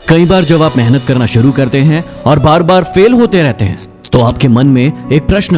कई बार जब आप मेहनत करना शुरू करते हैं और बार बार फेल होते रहते हैं तो आपके मन में एक प्रश्न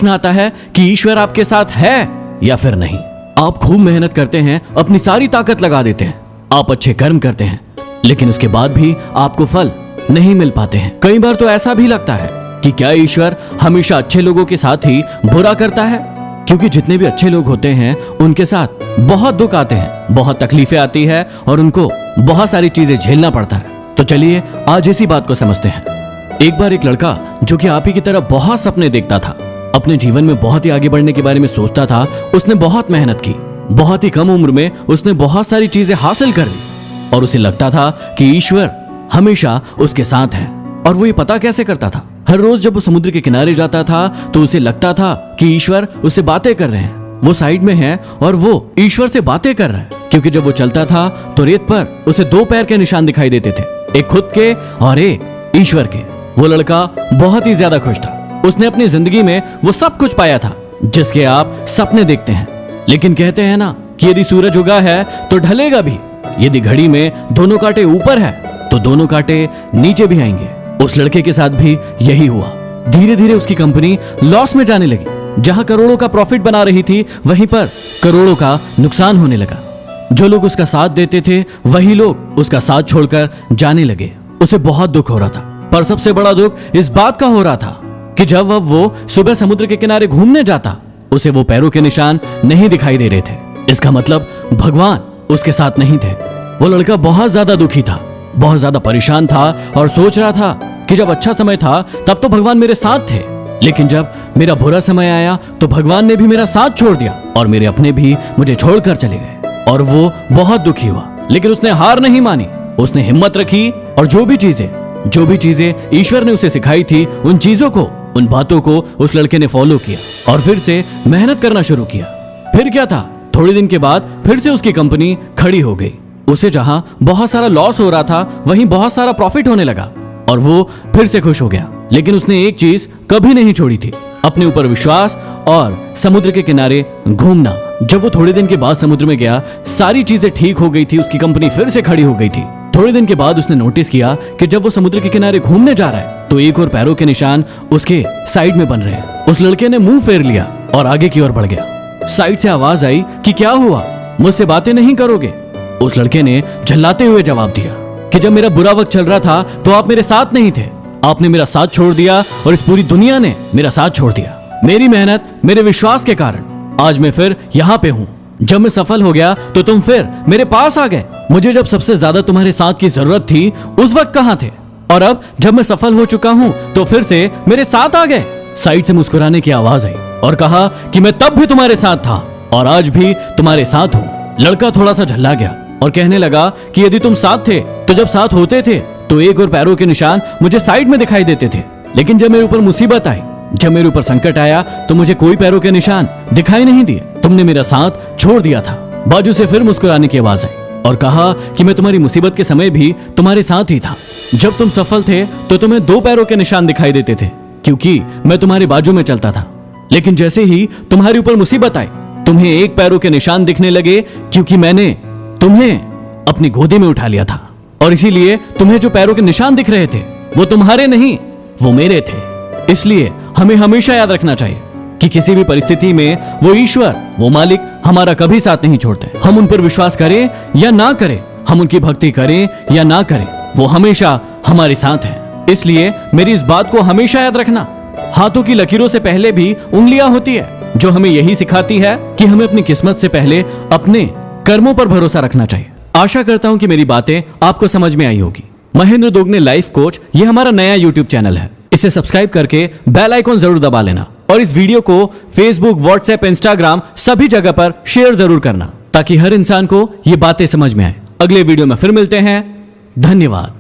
आता है कि ईश्वर आपके साथ है या फिर नहीं। आप खूब मेहनत करते हैं, अपनी सारी ताकत लगा देते हैं, आप अच्छे कर्म करते हैं, लेकिन उसके बाद भी आपको फल नहीं मिल पाते हैं। कई बार तो ऐसा भी लगता है कि क्या ईश्वर हमेशा अच्छे लोगों के साथ ही बुरा करता है, क्योंकि जितने भी अच्छे लोग होते हैं उनके साथ बहुत दुख आते हैं, बहुत तकलीफें आती है और उनको बहुत सारी चीजें झेलना पड़ता है। तो चलिए आज इसी बात को समझते हैं। एक बार एक लड़का जो कि आप ही की तरह बहुत सपने देखता था, अपने जीवन में बहुत ही आगे बढ़ने के बारे में सोचता था, उसने बहुत मेहनत की, बहुत ही कम उम्र में उसने बहुत सारी चीजें हासिल कर ली और उसे लगता था कि ईश्वर हमेशा उसके साथ है। और वो ये पता कैसे करता था? हर रोज जब वो समुद्र के किनारे जाता था तो उसे लगता था कि ईश्वर उससे बातें कर रहे हैं, वो साइड में है और वो ईश्वर से बातें कर रहा है। क्योंकि जब वो चलता था तो रेत पर उसे 2 पैर के निशान दिखाई देते थे, एक खुद के और एक ईश्वर के। वो लड़का बहुत ही ज्यादा खुश था। उसने अपनी जिंदगी में वो सब कुछ पाया था जिसके आप सपने देखते हैं। लेकिन कहते हैं ना कि यदि सूरज उगा है तो ढलेगा भी, यदि घड़ी में दोनों कांटे ऊपर है तो दोनों कांटे नीचे भी आएंगे। उस लड़के के साथ भी यही हुआ। धीरे धीरे उसकी कंपनी लॉस में जाने लगी। जहां करोड़ों का प्रॉफिट बना रही थी वहीं पर करोड़ों का नुकसान होने लगा। जो लोग उसका साथ देते थे वही लोग उसका साथ छोड़कर जाने लगे। उसे बहुत दुख हो रहा था, पर सबसे बड़ा दुख इस बात का हो रहा था कि जब अब वो सुबह समुद्र के किनारे घूमने जाता उसे वो पैरों के निशान नहीं दिखाई दे रहे थे। इसका मतलब भगवान उसके साथ नहीं थे। वो लड़का बहुत ज्यादा दुखी था, बहुत ज्यादा परेशान था और सोच रहा था कि जब अच्छा समय था तब तो भगवान मेरे साथ थे, लेकिन जब मेरा बुरा समय आया तो भगवान ने भी मेरा साथ छोड़ दिया और मेरे अपने भी मुझे छोड़कर चले गए। और वो बहुत दुखी हुआ, लेकिन उसने हार नहीं मानी। उसने हिम्मत रखी और जो भी चीजें ईश्वर ने उसे सिखाई थी उन चीजों को, उन बातों को उस लड़के ने फॉलो किया और फिर से मेहनत करना शुरू किया। फिर क्या था, थोड़े दिन के बाद फिर से उसकी कंपनी खड़ी हो गई। उसे जहां बहुत सारा लॉस हो रहा था वहीं बहुत सारा प्रॉफिट होने लगा और वो फिर से खुश हो गया। लेकिन उसने एक चीज कभी नहीं छोड़ी थी, अपने ऊपर विश्वास और समुद्र के किनारे घूमना। जब वो थोड़े दिन के बाद समुद्र में गया, सारी चीजें ठीक हो गई थी, उसकी कंपनी फिर से खड़ी हो गई थी। थोड़े दिन के बाद उसने नोटिस किया कि जब वो समुद्र के किनारे घूमने जा रहा है तो एक और पैरों के निशान उसके साइड में बन रहे हैं। उस लड़के ने मुंह फेर लिया और आगे की ओर बढ़ गया। साइड से आवाज आई कि क्या हुआ, मुझसे बातें नहीं करोगे? उस लड़के ने झल्लाते हुए जवाब दिया कि जब मेरा बुरा वक्त चल रहा था तो आप मेरे साथ नहीं थे, आपने मेरा साथ छोड़ दिया और इस पूरी दुनिया ने मेरा साथ छोड़ दिया। मेरी मेहनत, मेरे विश्वास के कारण आज मैं फिर यहाँ पे हूँ। जब मैं सफल हो गया तो तुम फिर मेरे पास आ गए। मुझे जब सबसे ज्यादा तुम्हारे साथ की जरूरत थी उस वक्त कहाँ थे, और अब जब मैं सफल हो चुका हूँ तो फिर से मेरे साथ आ गए। साइड से मुस्कुराने की आवाज आई और कहा कि मैं तब भी तुम्हारे साथ था और आज भी तुम्हारे साथ हूँ। लड़का थोड़ा सा झल्ला गया और कहने लगा कि यदि तुम साथ थे तो जब साथ होते थे तो एक और पैरों के निशान मुझे साइड में दिखाई देते थे, लेकिन जब मेरे ऊपर मुसीबत आई, जब मेरे ऊपर संकट आया तो मुझे कोई पैरों के निशान दिखाई नहीं दिए। तुमने मेरा साथ छोड़ दिया था। बाजू से फिर मुस्कुराने की आवाज आई और कहा कि मैं तुम्हारी मुसीबत के समय भी तुम्हारे साथ ही था। जब तुम सफल थे तो तुम्हें 2 पैरों के निशान दिखाई देते थे क्योंकि मैं तुम्हारे बाजू में चलता था, लेकिन जैसे ही तुम्हारे ऊपर मुसीबत आई तुम्हें 1 पैरों के निशान दिखने लगे क्योंकि मैंने तुम्हें अपनी गोदी में उठा लिया था और इसीलिए तुम्हें जो पैरों के निशान दिख रहे थे वो तुम्हारे नहीं, वो मेरे थे। इसलिए हमें हमेशा याद रखना चाहिए कि किसी भी परिस्थिति में वो ईश्वर, वो मालिक हमारा कभी साथ नहीं छोड़ते। हम उन पर विश्वास करें या ना करें, हम उनकी भक्ति करें या ना करें, वो हमेशा हमारे साथ है। इसलिए मेरी इस बात को हमेशा याद रखना। हाथों की लकीरों से पहले भी उंगलियां होती है, जो हमें यही सिखाती है कि हमें अपनी किस्मत से पहले अपने कर्मों पर भरोसा रखना चाहिए। आशा करता हूं कि मेरी बातें आपको समझ में आई होगी। महेंद्र दोगने लाइफ कोच, ये हमारा नया यूट्यूब चैनल है। इसे सब्सक्राइब करके बेल आइकॉन जरूर दबा लेना और इस वीडियो को फेसबुक, व्हाट्सएप, इंस्टाग्राम सभी जगह पर शेयर जरूर करना ताकि हर इंसान को ये बातें समझ में आए। अगले वीडियो में फिर मिलते हैं। धन्यवाद।